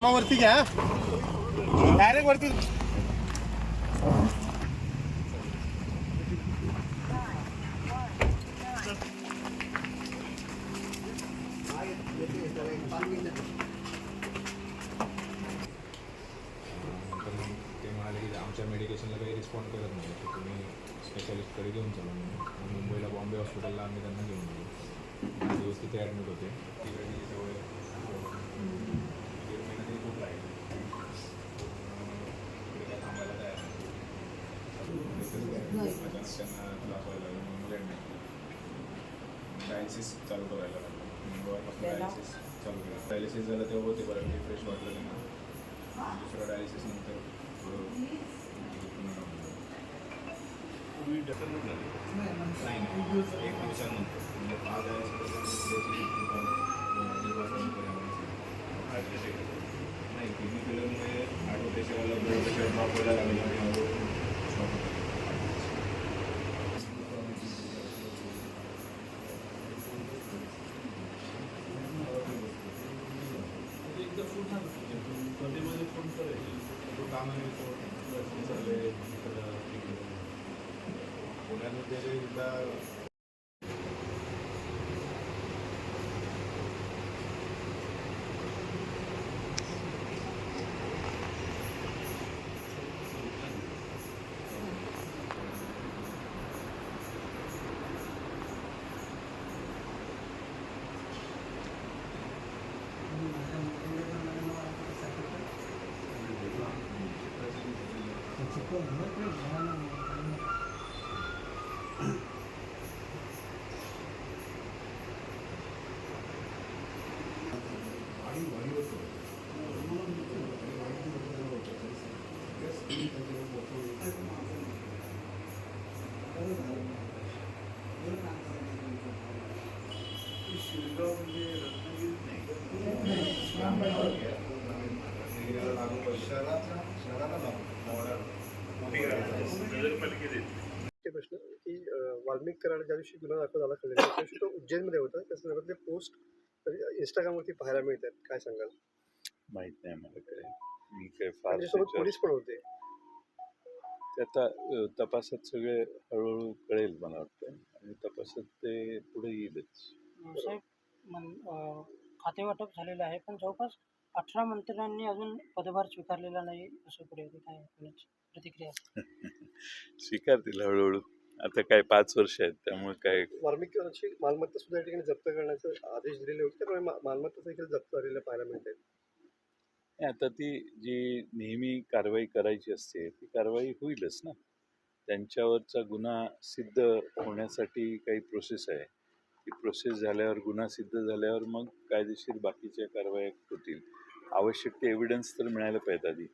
वरती घ्या डायरेक्ट वरती ते म्हणाले की आमच्या मेडिकेशनला काही रिस्पॉन्ड करत नाही तर तुम्ही स्पेशालिस्टकडे घेऊन चला म्हणून मुंबईला बॉम्बे हॉस्पिटलला आम्ही त्यांना घेऊन गेलो 10 दिवस तिथे ॲडमिट होते तिकडे जवळ 1.5 महिना तरी खूप लागले तिकडे काय थांबायला तयार अचानक त्यांना त्रास व्हायला लागला म्हणून मला ॲडमिट डायलिसिस चालू करायला लागलं मंगळवारपासून डायलिसिस चालू केलं डायलिसिस झालं तेव्हा होते बरं फ्रेश वाटलं त्यांना दुसऱ्या डायलिसिस नंतर नाही एक दिवसानंतर म्हणजे 5 नाही किडनी फेलरमुळे हार्ट प्रेशरला ब्लड प्रेशर ड्रॉप व्हायला लागलं पुण्यामध्ये एकदा प्रश्न की वाल्मिक कराड ज्या दिवशी गुन्हा दाखल झाला कळलेला त्या दिवशी तो उज्जैनमध्ये होता त्या संदर्भातले पोस्ट इंस्टाग्रामवरती पाहायला मिळतात काय सांगाल माहित नाही मला काय मी काय फार त्याच्यासोबत पोलीस पण होते ते आता तपासात सगळे हळूहळू कळेल मला वाटतं आणि तपासात ते पुढे येईलच. साहेब खाते वाटप झालेलं आहे पण जवळपास 18 मंत्र्यांनी अजून पदभार स्वीकारलेला नाही असं पुढे काय प्रतिक्रिया स्वीकारतील हळूहळू आता काय 5 वर्ष आहेत त्यामुळे काय वाल्मिक कराडची मालमत्ता सुद्धा या ठिकाणी जप्त करण्याचे आदेश दिलेले होते त्यामुळे मालमत्ता देखील जप्त झालेल्या पाहायला मिळते आता ती जी नेहमी कारवाई करायची असते ती कारवाई होईलच ना. त्यांच्यावरचा गुन्हा सिद्ध होण्यासाठी काही प्रोसेस आहे. ती प्रोसेस झाल्यावर गुन्हा सिद्ध झाल्यावर मग कायदेशीर बाकीच्या कारवाया होतील. आवश्यक ते एव्हिडन्स तर मिळायला पाहिजे आधी.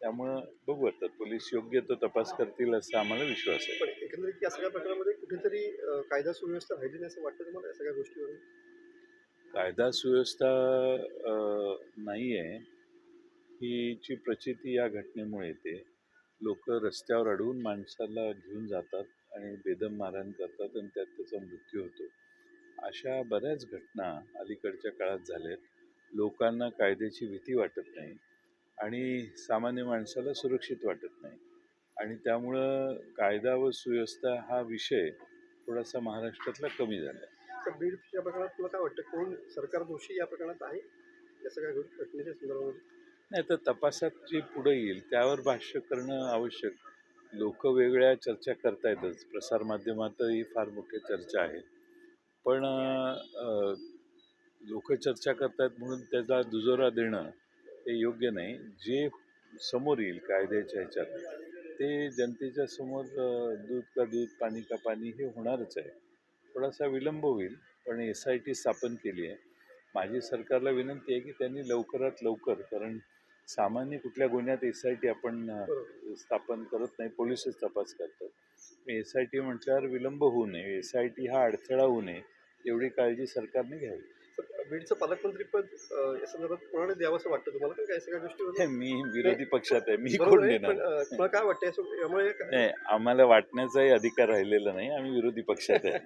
त्यामुळं बघू आता पोलीस योग्य तो तपास करतील असा आम्हाला विश्वास आहे. पण एकंदरीत या सगळ्या प्रकारामध्ये कुठेतरी कायदा सुव्यवस्था राहिली नाही असं वाटतं तुम्हाला या सगळ्या गोष्टीवरून कायदा सुव्यवस्था नाही आहे हीची प्रचिती या घटनेमुळे येते. लोक रस्त्यावर अडवून माणसाला घेऊन जातात आणि बेदम मारहाण करतात आणि त्यात त्याचा मृत्यू होतो. अशा बऱ्याच घटना अलीकडच्या काळात झाल्यात. लोकांना कायद्याची भीती वाटत नाही आणि सामान्य माणसाला सुरक्षित वाटत नाही आणि त्यामुळं कायदा व सुव्यवस्था हा विषय थोडासा महाराष्ट्रातला कमी झाला. तर बीडच्या प्रकरणात तुला काय वाटतं कोण सरकार दोषी या प्रकरणात आहे या सगळ्या घटनेच्या संदर्भामध्ये नाही तर तपासात जे पुढे येईल त्यावर भाष्य करणं आवश्यक. लोक वेगळ्या चर्चा करतायतच प्रसारमाध्यमातही फार मोठी चर्चा आहे पण लोक चर्चा करतायत म्हणून त्याचा दुजोरा देणं हे योग्य नाही. जे समोर येईल कायद्याच्या ह्याच्यात ते जनतेच्या समोर दूध का दूध पाणी का पाणी हे होणारच आहे. थोडासा विलंब होईल पण SIT स्थापन केली आहे. माझी सरकारला विनंती आहे की त्यांनी लवकरात लवकर कारण सामान्य कुठल्या गुन्ह्यात SIT आपण स्थापन करत नाही पोलिसच तपास करतात. SIT म्हटल्यावर विलंब होऊ नये SIT हा अडथळा होऊ नये एवढी काळजी सरकारने घ्यावी. बीडचं पालकमंत्रीपद या संदर्भात कोणाने द्यावं असं वाटतं तुम्हाला पण काय सगळ्या गोष्टी मी विरोधी पक्षात आहे मी कोण देणार तुम्हाला काय वाटतं यामुळे नाही आम्हाला वाटण्याचाही अधिकार राहिलेला नाही आम्ही विरोधी पक्षात आहे